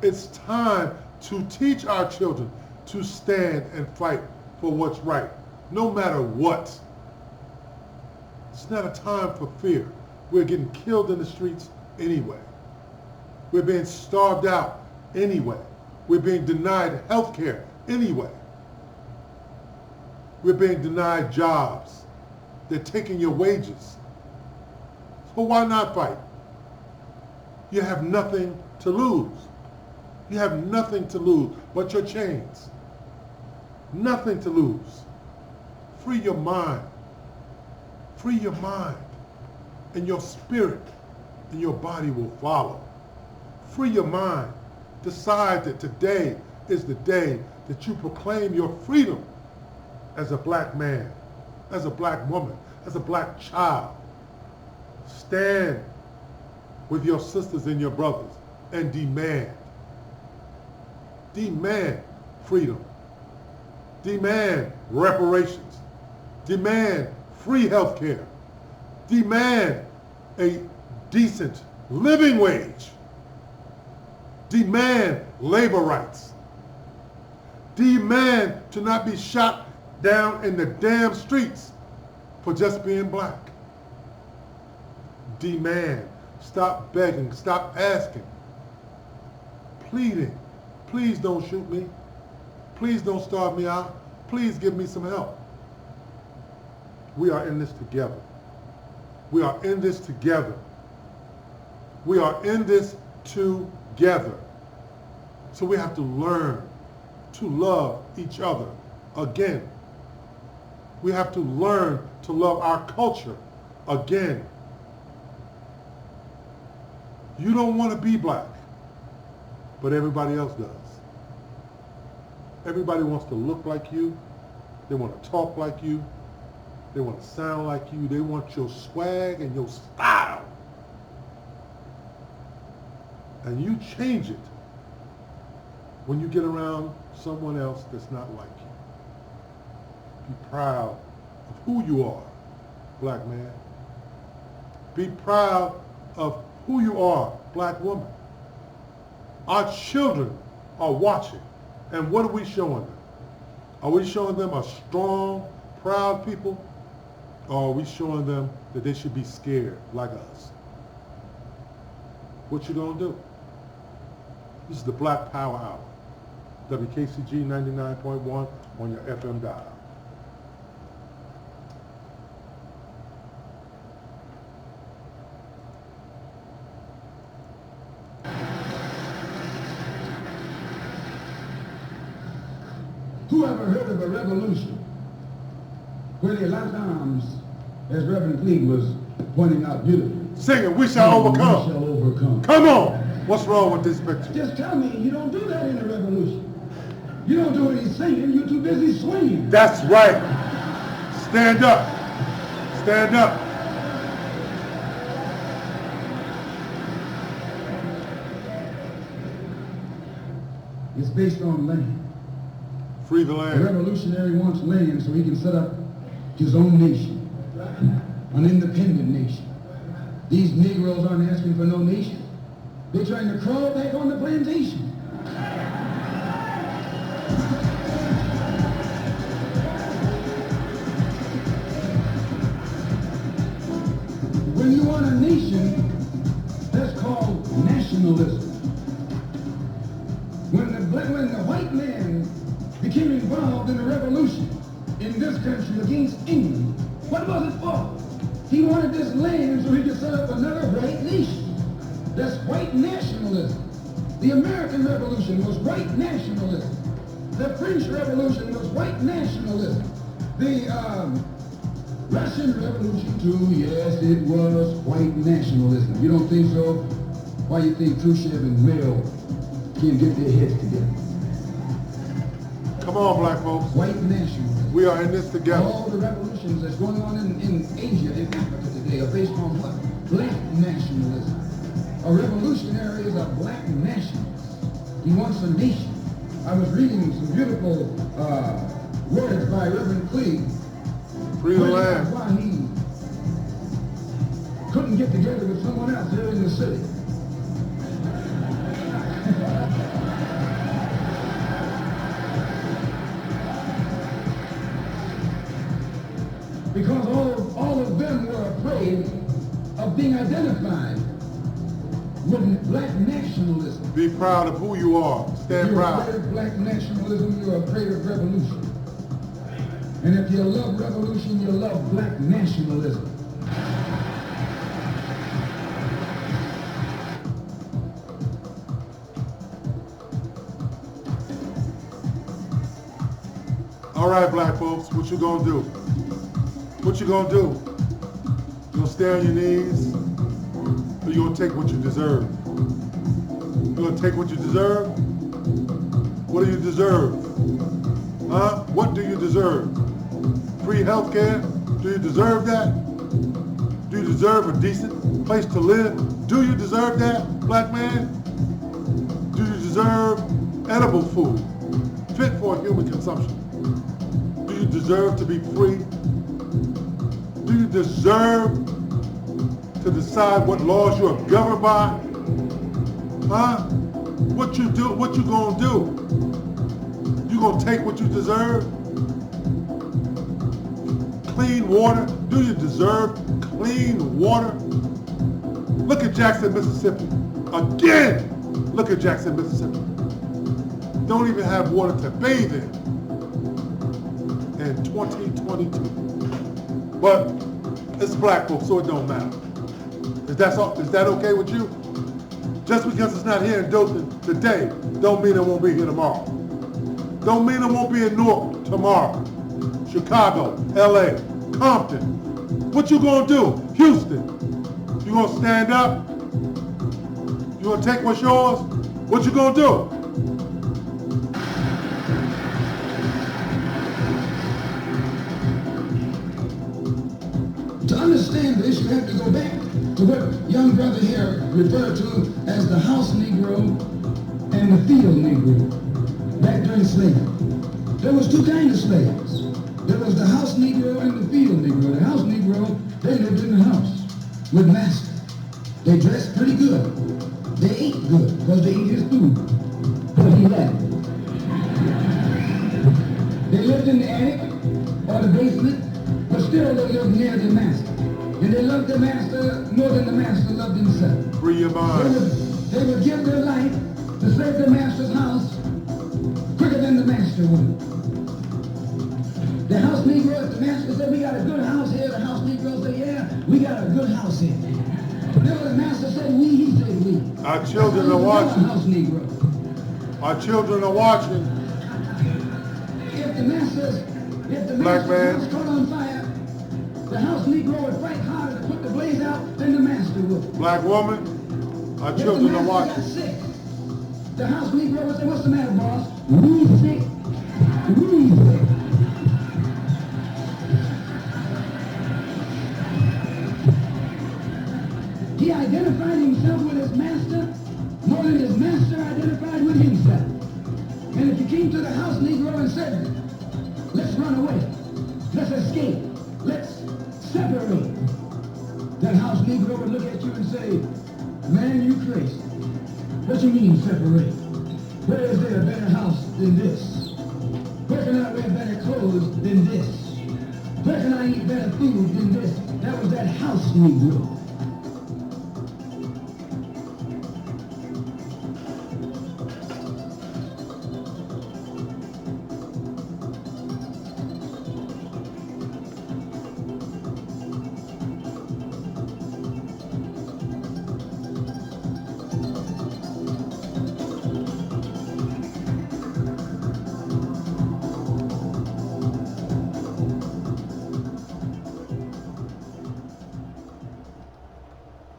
[SPEAKER 2] It's time to teach our children to stand and fight for what's right, no matter what. It's not a time for fear. We're getting killed in the streets anyway. We're being starved out anyway. We're being denied health care anyway. We're being denied jobs. They're taking your wages. So why not fight? You have nothing to lose. You have nothing to lose but your chains. Nothing to lose. Free your mind. Free your mind. And your spirit and your body will follow. Free your mind. Decide that today is the day that you proclaim your freedom as a black man, as a black woman, as a black child. Stand with your sisters and your brothers and demand. Demand freedom. Demand reparations. Demand free health care. Demand a decent living wage. Demand labor rights. Demand to not be shot down in the damn streets for just being black. Demand. Stop begging. Stop asking. Pleading. Please don't shoot me. Please don't starve me out. Please give me some help. We are in this together. We are in this together. We are in this together. So we have to learn to love each other again. We have to learn to love our culture again. You don't want to be black, but everybody else does. Everybody wants to look like you. They want to talk like you. They want to sound like you. They want your swag and your style. And you change it when you get around someone else that's not like you. Be proud of who you are, black man. Be proud of who you are, black woman. Our children are watching. And what are we showing them? Are we showing them a strong, proud people? Or are we showing them that they should be scared like us? What you gonna do? This is the Black Power Hour. WKCG 99.1 on your FM dial.
[SPEAKER 1] Who ever heard of a revolution where they locked arms, as Reverend Cleave was pointing out beautifully?
[SPEAKER 2] Singing, we shall overcome.
[SPEAKER 1] We shall overcome.
[SPEAKER 2] Come on. What's wrong with this picture?
[SPEAKER 1] Just tell me, you don't do that in a revolution. You don't do any singing, you're too busy swinging.
[SPEAKER 2] That's right. Stand up. Stand up.
[SPEAKER 1] It's based on land.
[SPEAKER 2] Free the
[SPEAKER 1] The
[SPEAKER 2] land.
[SPEAKER 1] revolutionary wants land so he can set up his own nation, an independent nation. These Negroes aren't asking for no nation. They're trying to crawl back on the plantation. When you want a nation, that's called nationalism. When the white man became involved in the revolution in this country against England, what was it for? He wanted this land so he could set up another white nation. That's white nationalism. The American Revolution was white nationalism. The French Revolution was white nationalism. The Russian Revolution too, yes, it was white nationalism. You don't think so? Why you think Khrushchev and Mao can't get their heads together?
[SPEAKER 2] Come on, black folks.
[SPEAKER 1] White nationalism.
[SPEAKER 2] We are in this together.
[SPEAKER 1] All the revolutions that's going on in Asia, in Africa today, are based on what? Black nationalism. A revolutionary is a black nationalist. He wants a nation. I was reading some beautiful words by Reverend Cleave.
[SPEAKER 2] Free the land.
[SPEAKER 1] Why he couldn't get together with someone else here in the city. Because all of them were afraid of being identified with black nationalism.
[SPEAKER 2] Be proud of who you are. Stand
[SPEAKER 1] You're
[SPEAKER 2] proud.
[SPEAKER 1] afraid of black nationalism, you're afraid of revolution. And if you love revolution, you love black nationalism.
[SPEAKER 2] All right, black folks, what you gonna do? What you gonna do? You gonna stay on your knees, or you gonna take what you deserve? You gonna take what you deserve? What do you deserve? Huh? What do you deserve? Free health care? Do you deserve that? Do you deserve a decent place to live? Do you deserve that, black man? Do you deserve edible food, fit for human consumption? Do you deserve to be free? Do you deserve to decide what laws you are governed by? Huh? What you do? What you gonna do? You gonna take what you deserve? Clean water? Do you deserve clean water? Look at Jackson, Mississippi. Again, look at Jackson, Mississippi. Don't even have water to bathe in 2022. But it's black folks, so it don't matter. Is that okay with you? Just because it's not here in Dothan today, don't mean it won't be here tomorrow. Don't mean it won't be in Newark tomorrow. Chicago, LA, Compton. What you gonna do? Houston. You gonna stand up? You gonna take what's yours? What you gonna do?
[SPEAKER 1] To understand this, you have to go back to what young brother here referred to as the house Negro and the field Negro back during slavery. There was two kinds of slaves. There was the house Negro and the field Negro. The house Negro, they lived in the house with master. They dressed pretty good. They ate good because they ate his food. But he left. They lived in the attic or the basement, but still they lived near the master. And they loved the master more than the master loved himself.
[SPEAKER 2] Free your mind.
[SPEAKER 1] They would give their life to save the master's house quicker than the master would. The house Negro, if the master said, we got a good house here, the house Negro said, yeah, we got a good house here. Then the master said we, he said we.
[SPEAKER 2] Our children are watching.
[SPEAKER 1] House Negro.
[SPEAKER 2] Our children are watching.
[SPEAKER 1] If the master's
[SPEAKER 2] Black man.
[SPEAKER 1] house caught on fire, the house Negro would fight harder to put the blaze out than the master would.
[SPEAKER 2] Black woman, our
[SPEAKER 1] If the
[SPEAKER 2] children are
[SPEAKER 1] master got
[SPEAKER 2] watching.
[SPEAKER 1] sick, the house Negro would say, what's the matter, boss? We sick. We sick. He identified himself with his master more than his master identified with himself. And if you came to the house Negro and said, let's run away, let's escape, let's separate, that house Negro would look at you and say, man, you crazy. What you mean separate? Where is there a better house than this? Where can I wear better clothes than this? Where can I eat better food than this? That was that house Negro.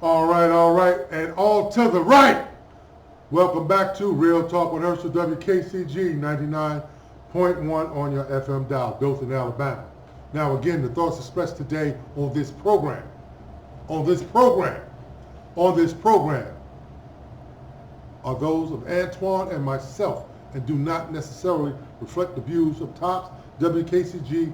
[SPEAKER 2] All right, and all to the right. Welcome back to Real Talk with Herschel, WKCG 99.7 106.1 on your FM dial, Dothan, Alabama. Now again, the thoughts expressed today on this program are those of Antoine and myself and do not necessarily reflect the views of TOPS, WKCG,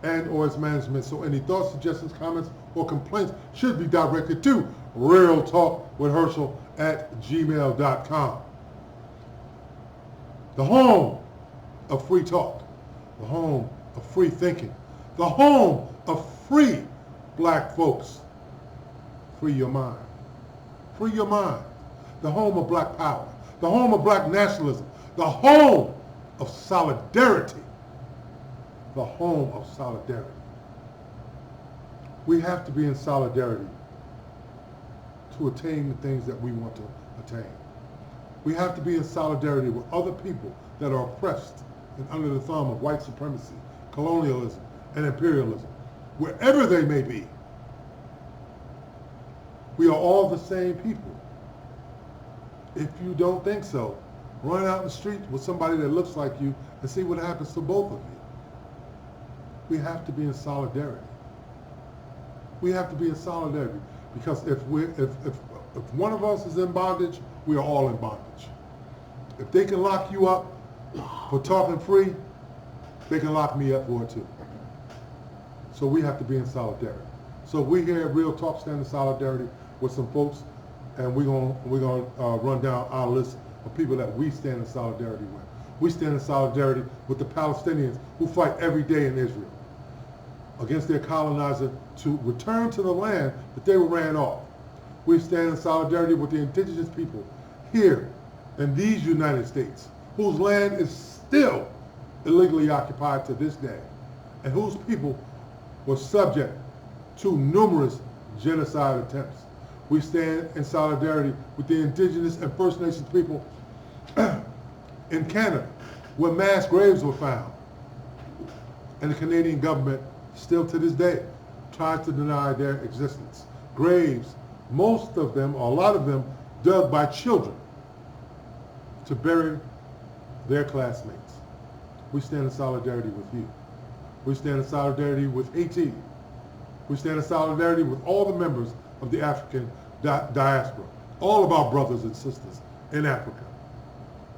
[SPEAKER 2] and or its management. So any thoughts, suggestions, comments, or complaints should be directed to realtalkwithherschel@gmail.com. The home of free talk, the home of free thinking, the home of free black folks. Free your mind. Free your mind. The home of black power, the home of black nationalism, the home of solidarity. The home of solidarity. We have to be in solidarity to attain the things that we want to attain. We have to be in solidarity with other people that are oppressed and under the thumb of white supremacy, colonialism, and imperialism, wherever they may be. We are all the same people. If you don't think so, run out in the street with somebody that looks like you and see what happens to both of you. We have to be in solidarity. We have to be in solidarity because if one of us is in bondage, we are all in bondage. If they can lock you up for talking free, they can lock me up for it too. So we have to be in solidarity. So we here at Real Talk stand in solidarity with some folks, and we're gonna run down our list of people that we stand in solidarity with. We stand in solidarity with the Palestinians who fight every day in Israel against their colonizer to return to the land that they were ran off. We stand in solidarity with the indigenous people here in these United States, whose land is still illegally occupied to this day, and whose people were subject to numerous genocide attempts. We stand in solidarity with the indigenous and First Nations people in Canada, where mass graves were found. And the Canadian government, still to this day, tries to deny their existence. Graves, most of them, or a lot of them, dug by children to bury their classmates. We stand in solidarity with you. We stand in solidarity with Haiti. We stand in solidarity with all the members of the African diaspora, all of our brothers and sisters in Africa.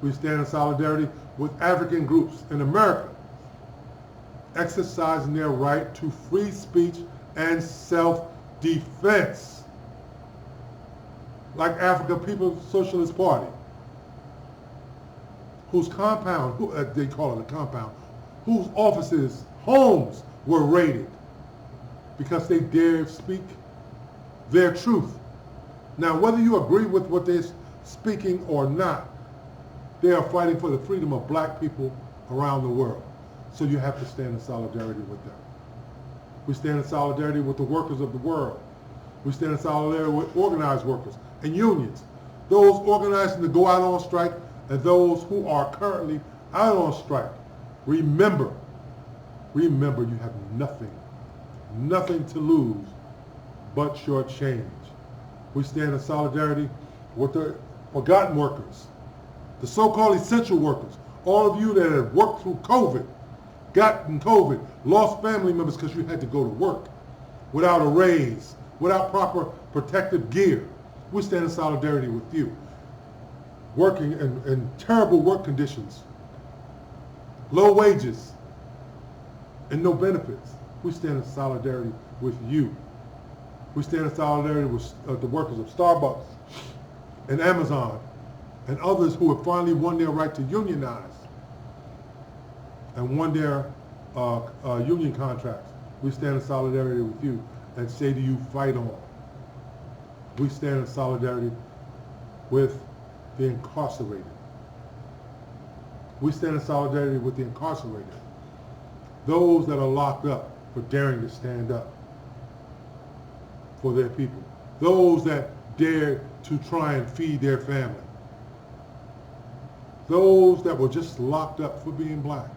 [SPEAKER 2] We stand in solidarity with African groups in America, exercising their right to free speech and self-defense. Like African People's Socialist Party, whose compound, they call it a compound, whose offices, homes were raided because they dared speak their truth. Now, whether you agree with what they're speaking or not, they are fighting for the freedom of black people around the world. So you have to stand in solidarity with them. We stand in solidarity with the workers of the world. We stand in solidarity with organized workers and unions, those organizing to go out on strike and those who are currently out on strike. Remember you have nothing to lose but your change. We stand in solidarity with the forgotten workers, the so-called essential workers, all of you that have worked through COVID, gotten COVID, lost family members because you had to go to work without a raise, without proper protective gear. We stand in solidarity with you, working in terrible work conditions, low wages, and no benefits. We stand in solidarity with you. We stand in solidarity with the workers of Starbucks and Amazon and others who have finally won their right to unionize and won their union contracts. We stand in solidarity with you and say to you, fight on. We stand in solidarity with the incarcerated. We stand in solidarity with the incarcerated, those that are locked up for daring to stand up for their people, those that dare to try and feed their family, those that were just locked up for being black.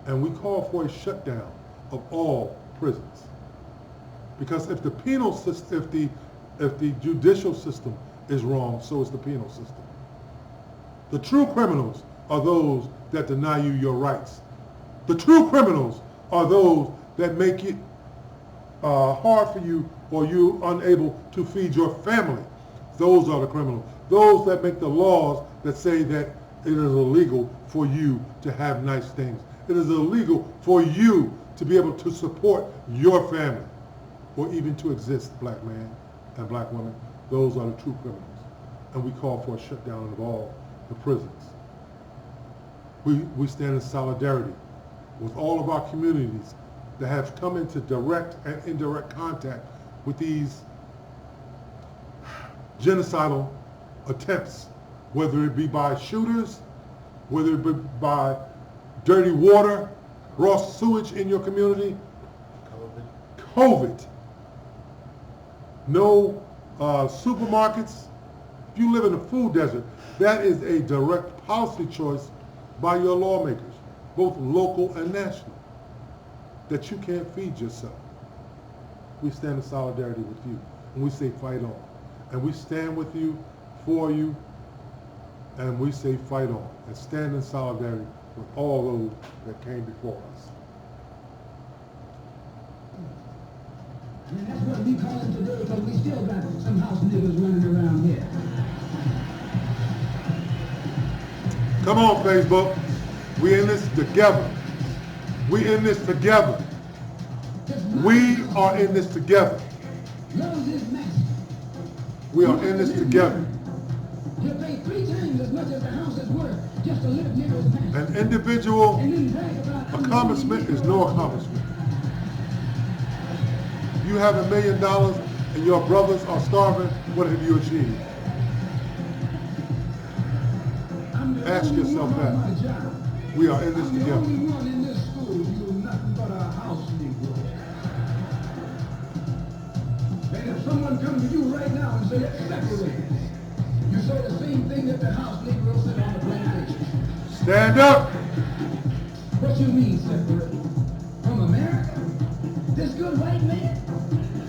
[SPEAKER 2] And we call for a shutdown of all prisons. Because if the penal system, if the judicial system is wrong, so is the penal system. The true criminals are those that deny you your rights. The true criminals are those that make it hard for you or you unable to feed your family. Those are the criminals. Those that make the laws that say that it is illegal for you to have nice things. It is illegal for you to be able to support your family or even to exist, black man and black woman. Those are the true criminals. And we call for a shutdown of all the prisons. We stand in solidarity with all of our communities that have come into direct and indirect contact with these genocidal attempts, whether it be by shooters, whether it be by dirty water, raw sewage in your community, COVID. No supermarkets. If you live in a food desert, that is a direct policy choice by your lawmakers, both local and national, that you can't feed yourself. We stand in solidarity with you, and we say fight on. And we stand with you, for you, and we say fight on, and stand in solidarity with all those that came before us.
[SPEAKER 1] And that's what we call it today, because we still got some house niggas running around here.
[SPEAKER 2] Come on, Facebook. We in this together. We in this together. We are in this together.
[SPEAKER 1] Loves his master.
[SPEAKER 2] We are in this together.
[SPEAKER 1] He'll pay 3 times as much as the house is worth just to live near his master.
[SPEAKER 2] An individual
[SPEAKER 1] And then brag about
[SPEAKER 2] accomplishment is no accomplishment. You have $1 million and your brothers are starving, what have you achieved? Ask yourself that. We are in this
[SPEAKER 1] I'm the
[SPEAKER 2] together.
[SPEAKER 1] only one in this school who's nothing but a house Negro. And if someone comes to you right now and say, let's separate, you say the same thing that the house Negro said on the plantation.
[SPEAKER 2] Stand up.
[SPEAKER 1] What you mean separate? From America? This good white man?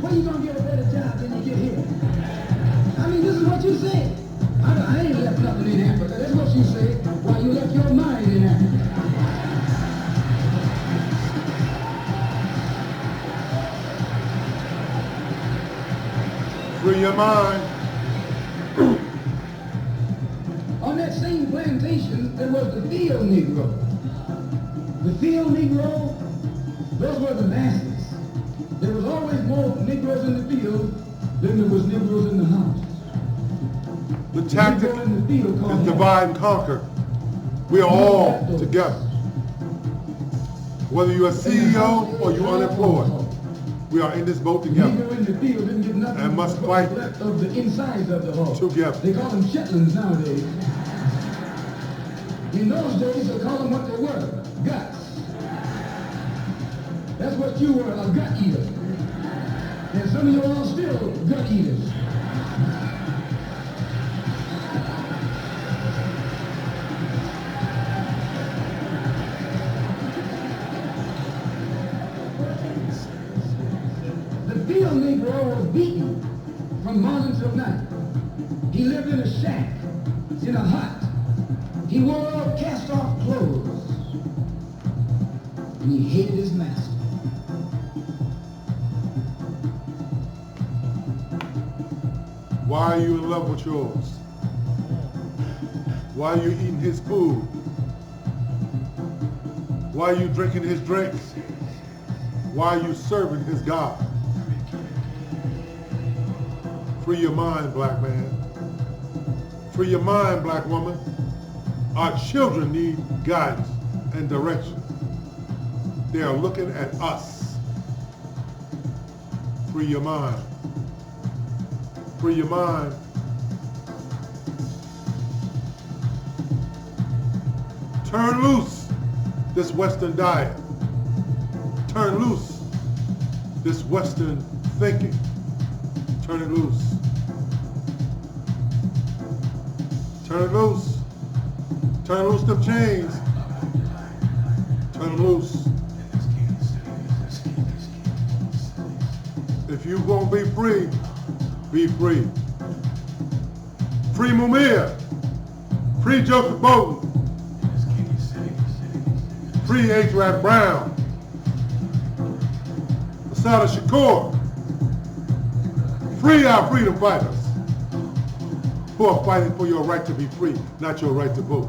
[SPEAKER 1] Where you gonna get a better job than you get here? I mean, this is what you say. I ain't left nothing in Africa. That's what you say. While you left your mind in Africa.
[SPEAKER 2] Free your mind.
[SPEAKER 1] On that same plantation, there was the field Negro. The field Negro, those were the masses. There was always more Negroes in the field than there was Negroes in the house.
[SPEAKER 2] The tactic is divide and conquer. We are all together. Whether you're a CEO or you're unemployed, we are in this boat together.
[SPEAKER 1] Negro in the field didn't get nothing
[SPEAKER 2] and must
[SPEAKER 1] but
[SPEAKER 2] fight
[SPEAKER 1] left of the insides of the hull.
[SPEAKER 2] together.
[SPEAKER 1] They call them Shetlands nowadays. In those days, they call them what they were, guts. That's what you were, a gut eater. And some of you all still gut eaters. The field Negro was beaten from morning till night. He lived in a shack, in a hut. He wore cast-off clothes. And he hated his master.
[SPEAKER 2] Why are you in love with yours? Why are you eating his food? Why are you drinking his drinks? Why are you serving his God? Free your mind, black man. Free your mind, black woman. Our children need guidance and direction. They are looking at us. Free your mind. Free your mind. Turn loose this Western diet. Turn loose this Western thinking. Turn it loose. Turn it loose. Turn loose them chains. Turn them loose. If you gonna be free, be free. Free Mumia. Free Joseph Bowden. Free H. Rap Brown. Assata Shakur. Free our freedom fighters who are fighting for your right to be free, not your right to vote.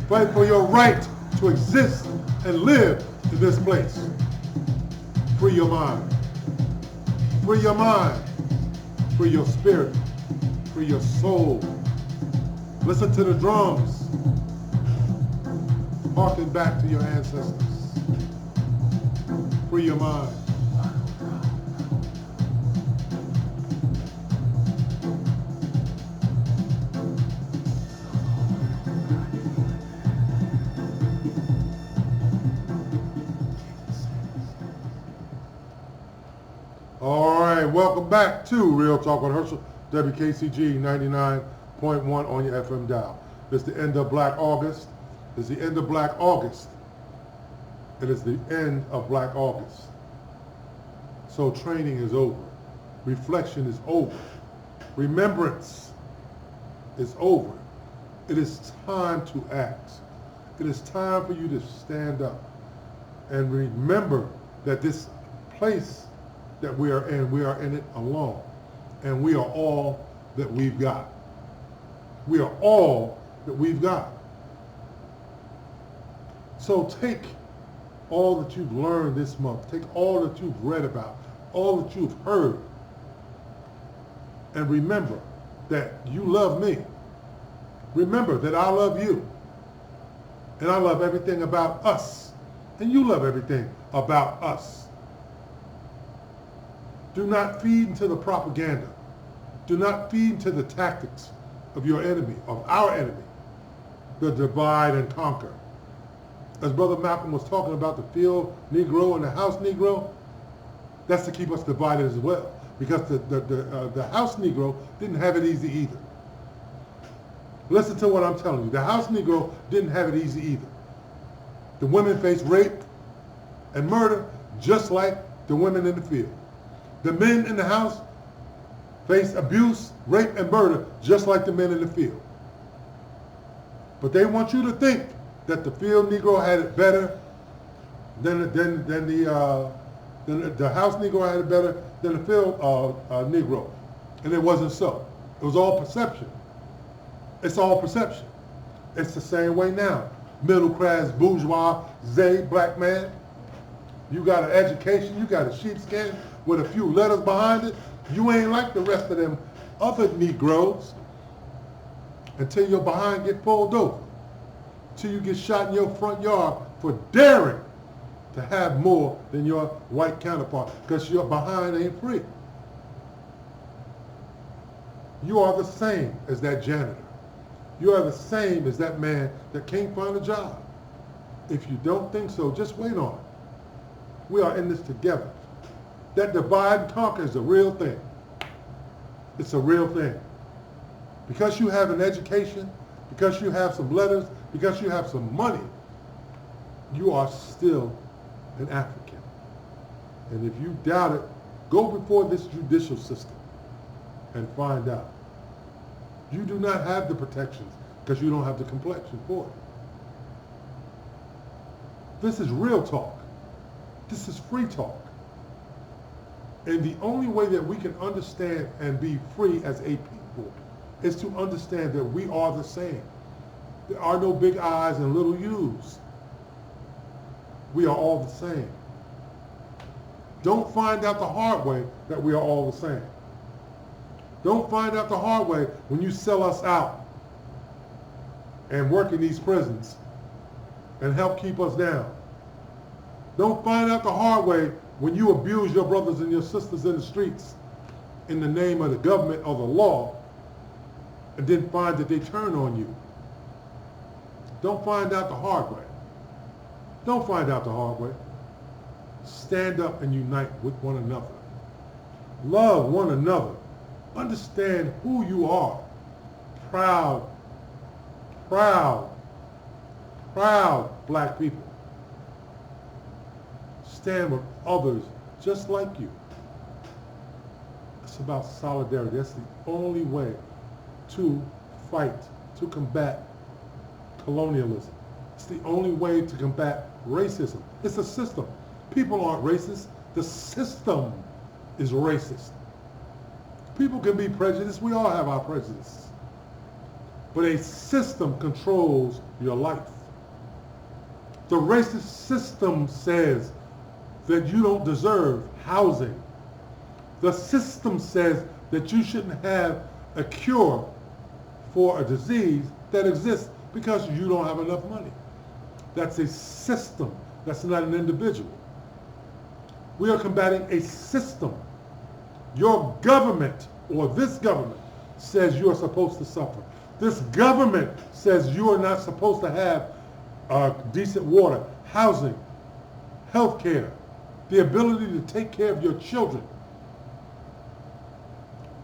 [SPEAKER 2] Fighting for your right to exist and live in this place. Free your mind. Free your mind. Free your spirit. Free your soul. Listen to the drums. Harken back to your ancestors. Free your mind. All right, welcome back to Real Talk with Herschel, WKCG 99.1 on your FM dial. It's the end of Black August. It's the end of Black August. It is the end of Black August. So training is over. Reflection is over. Remembrance is over. It is time to act. It is time for you to stand up and remember that this place that we are in it alone. And we are all that we've got. We are all that we've got. So take all that you've learned this month, take all that you've read about, all that you've heard, and remember that you love me. Remember that I love you. And I love everything about us. And you love everything about us. Do not feed into the propaganda. Do not feed into the tactics of your enemy, of our enemy, the divide and conquer. As Brother Malcolm was talking about the field Negro and the house Negro, that's to keep us divided as well. Because the house Negro didn't have it easy either. Listen to what I'm telling you. The house Negro didn't have it easy either. The women faced rape and murder just like the women in the field. The men in the house faced abuse, rape, and murder just like the men in the field. But they want you to think that the field Negro had it better than the house Negro had it better than the field Negro. And it wasn't so. It was all perception. It's all perception. It's the same way now. Middle class, bourgeois, black man. You got an education, you got a sheepskin with a few letters behind it. You ain't like the rest of them other Negroes until your behind get pulled over. Till you get shot in your front yard for daring to have more than your white counterpart because your behind ain't free. You are the same as that janitor. You are the same as that man that can't find a job. If you don't think so, just wait on it. We are in this together. That divide and conquer is a real thing. It's a real thing. Because you have an education, because you have some letters, because you have some money, you are still an African. And if you doubt it, go before this judicial system and find out. You do not have the protections because you don't have the complexion for it. This is real talk. This is free talk. And the only way that we can understand and be free as a people is to understand that we are the same. There are no big I's and little U's. We are all the same. Don't find out the hard way that we are all the same. Don't find out the hard way when you sell us out and work in these prisons and help keep us down. Don't find out the hard way when you abuse your brothers and your sisters in the streets in the name of the government or the law and then find that they turn on you. Don't find out the hard way. Don't find out the hard way. Stand up and unite with one another. Love one another. Understand who you are. Proud black people. Stand with others just like you. It's about solidarity. That's the only way to fight, to combat colonialism. It's the only way to combat racism. It's a system. People aren't racist. The system is racist. People can be prejudiced. We all have our prejudices. But a system controls your life. The racist system says that you don't deserve housing. The system says that you shouldn't have a cure for a disease that exists because you don't have enough money. That's a system. That's not an individual. We are combating a system. Your government, or this government, says you are supposed to suffer. This government says you are not supposed to have decent water, housing, health care, the ability to take care of your children.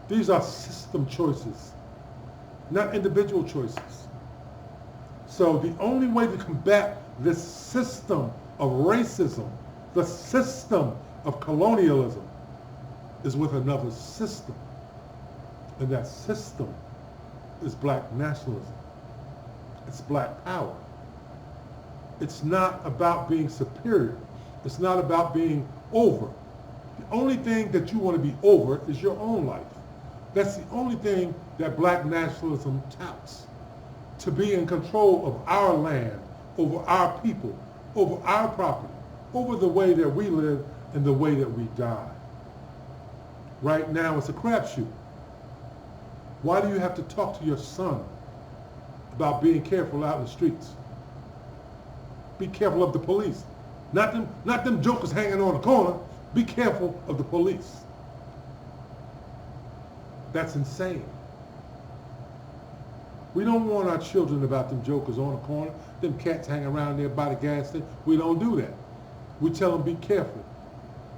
[SPEAKER 2] These are system choices, not individual choices. So the only way to combat this system of racism, the system of colonialism, is with another system. And that system is black nationalism. It's black power. It's not about being superior. It's not about being over. The only thing that you want to be over is your own life. That's the only thing that black nationalism touts. To be in control of our land, over our people, over our property, over the way that we live and the way that we die. Right now it's a crapshoot. Why do you have to talk to your son about being careful out in the streets? Be careful of the police. Not them jokers hanging on the corner. Be careful of the police. That's insane. We don't want our children about them jokers on the corner, them cats hanging around there by the gas station. We don't do that. We tell them be careful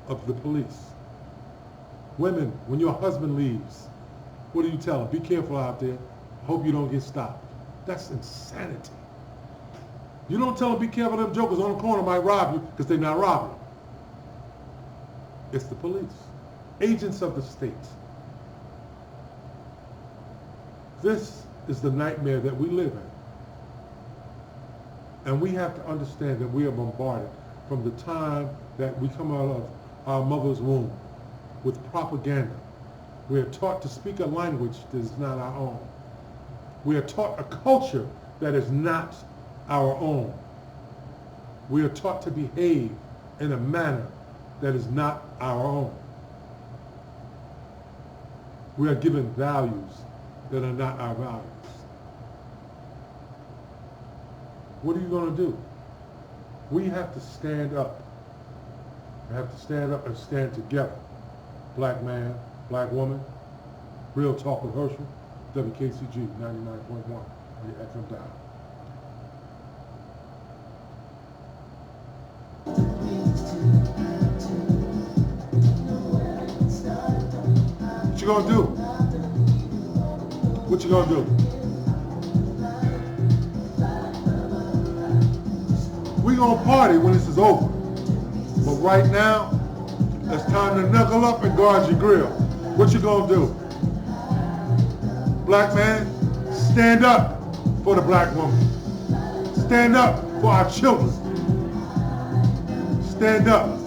[SPEAKER 2] of the police. Women, when your husband leaves, what do you tell them? Be careful out there. Hope you don't get stopped. That's insanity. You don't tell them be careful, them jokers on the corner might rob you, because they're not robbing. It's the police, agents of the state. This is the nightmare that we live in. And we have to understand that we are bombarded from the time that we come out of our mother's womb with propaganda. We are taught to speak a language that is not our own. We are taught a culture that is not our own. We are taught to behave in a manner that is not our own. We are given values that are not our values. What are you going to do? We have to stand up. We have to stand up and stand together. Black man, black woman, Real Talk with Herschel, WKCG 99.1, the FM dial. What you gonna do? What you gonna do? We gonna party when this is over. But right now, it's time to knuckle up and guard your grill. What you gonna do? Black man, stand up for the black woman. Stand up for our children. Stand up.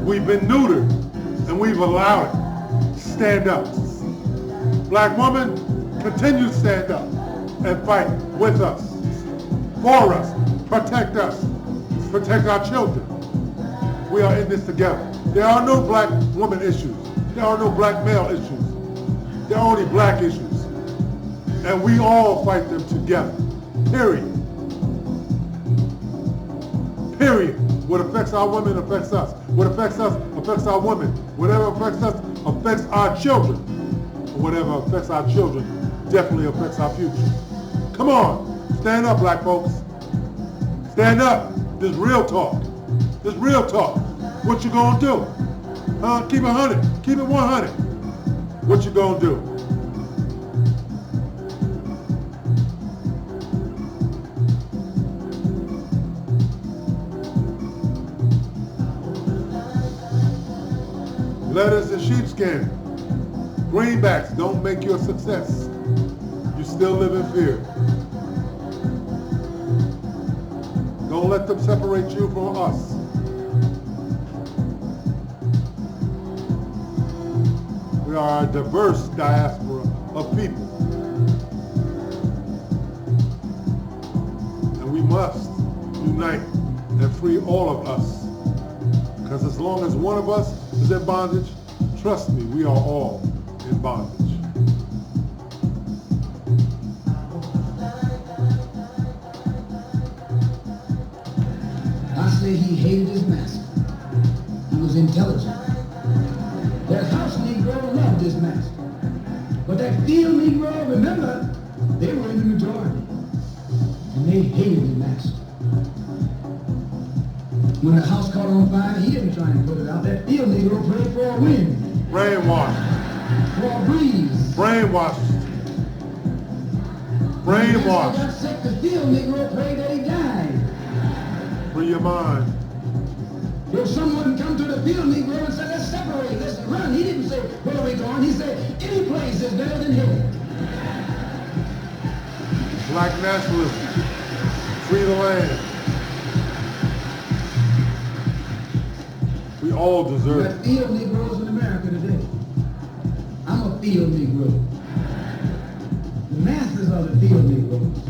[SPEAKER 2] We've been neutered and we've allowed it. Stand up. Black woman, continue to stand up and fight with us, for us, protect our children. We are in this together. There are no black woman issues. There are no black male issues. There are only black issues. And we all fight them together. Period. Period. What affects our women affects us. What affects us affects our women. Whatever affects us affects our children. Whatever affects our children definitely affects our future. Come on, stand up, black folks. Stand up. This real talk. This real talk. What you gonna do? Keep it 100. Keep it 100. What you gonna do? Letters and sheepskin. Greenbacks don't make you a success. You still live in fear. Don't let them separate you from us. We are a diverse diaspora of people. And we must unite and free all of us. Because as long as one of us is in bondage, trust me, we are all in bondage.
[SPEAKER 1] I say he hated his master. He was intelligent. That house Negro loved his master. But that field Negro, remember, they were in the majority. And they hated the master. When the house caught on fire, he didn't try and put it out. That field Negro prayed for a wind.
[SPEAKER 2] Brainwashed.
[SPEAKER 1] For a breeze.
[SPEAKER 2] Brainwashed.
[SPEAKER 1] When the master
[SPEAKER 2] Brainwashed.
[SPEAKER 1] got sick, the field Negro prayed that he died.
[SPEAKER 2] Free your mind.
[SPEAKER 1] If someone come to the field Negro and said, let's separate, let's run, he didn't say, where are we going? He said, any place is better than here.
[SPEAKER 2] Black nationalism. Free the land. We all
[SPEAKER 1] We
[SPEAKER 2] deserve
[SPEAKER 1] got
[SPEAKER 2] it.
[SPEAKER 1] field Negroes in America today. I'm a field Negro. The masses are the field Negroes.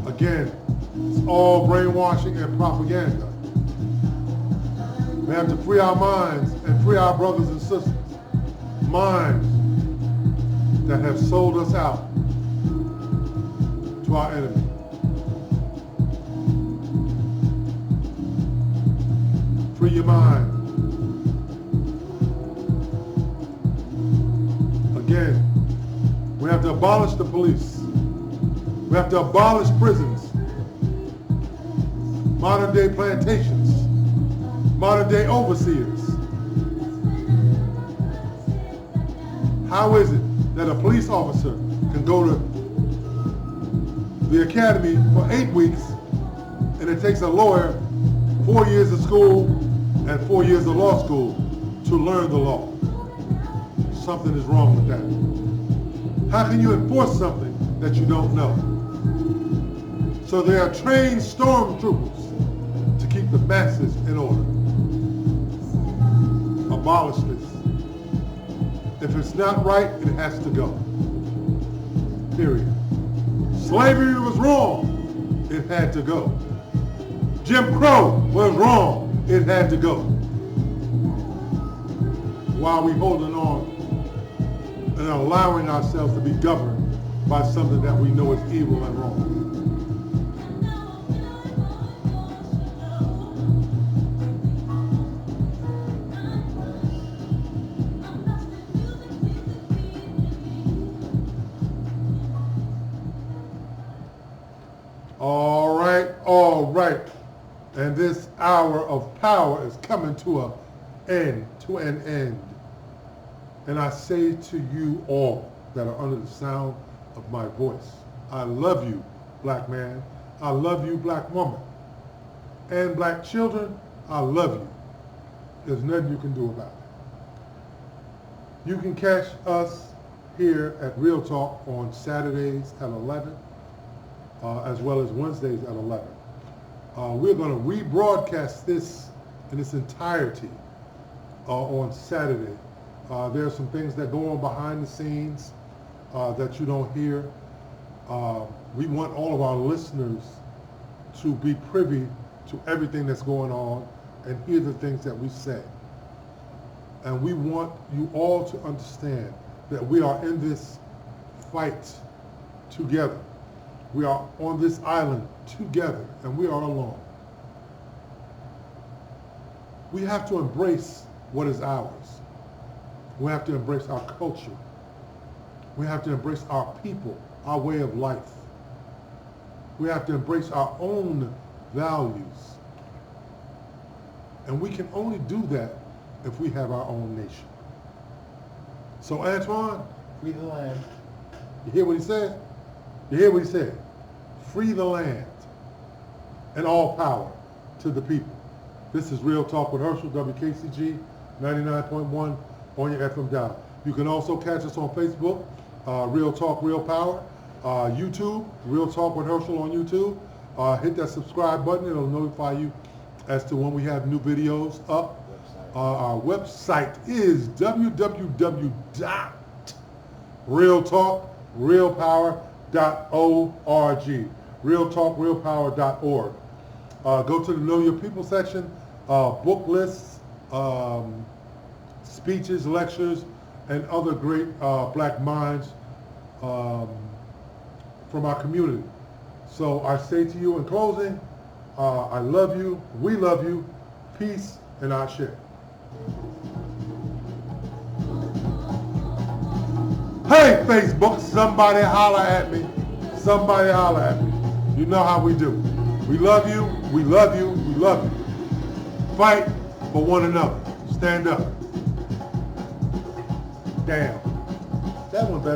[SPEAKER 2] Again, it's all brainwashing and propaganda. We have to free our minds and free our brothers and sisters. Minds that have sold us out to our enemy. Free your mind. Again, we have to abolish the police. We have to abolish prisons, modern day plantations, modern day overseers. How is it that a police officer can go to the academy for 8 weeks and it takes a lawyer 4 years of school and 4 years of law school to learn the law? Something is wrong with that. How can you enforce something that you don't know? So they are trained stormtroopers to keep the masses in order. Abolish this. If it's not right, it has to go. Period. Slavery was wrong. It had to go. Jim Crow was wrong. It had to go. While we holding on and allowing ourselves to be governed by something that we know is evil and wrong. All right. And this hour of power is coming to an end. And I say to you all that are under the sound of my voice, I love you, black man. I love you, black woman. And black children, I love you. There's nothing you can do about it. You can catch us here at Real Talk on Saturdays at 11, as well as Wednesdays at 11. We're going to rebroadcast this in its entirety on Saturday. There are some things that go on behind the scenes that you don't hear. We want all of our listeners to be privy to everything that's going on and hear the things that we say. And we want you all to understand that we are in this fight together. We are on this island together, and we are alone. We have to embrace what is ours. We have to embrace our culture. We have to embrace our people, our way of life. We have to embrace our own values. And we can only do that if we have our own nation. So Antoine,
[SPEAKER 3] Free the land.
[SPEAKER 2] you hear what he said? You hear what he said? Free the land and all power to the people. This is Real Talk with Herschel, WKCG 99.1 on your FM dial. You can also catch us on Facebook, Real Talk, Real Power. YouTube, Real Talk with Herschel on YouTube. Hit that subscribe button. It'll notify you as to when we have new videos up. Our website is www.realtalkrealpower.org. realtalkrealpower.org. Go to the Know Your People section, book lists, speeches, lectures, and other great black minds from our community. So I say to you in closing, I love you, we love you, peace, and I share. Hey Facebook, somebody holler at me. Somebody holler at me. You know how we do. We love you, we love you, we love you. Fight for one another. Stand up. Damn. That one better.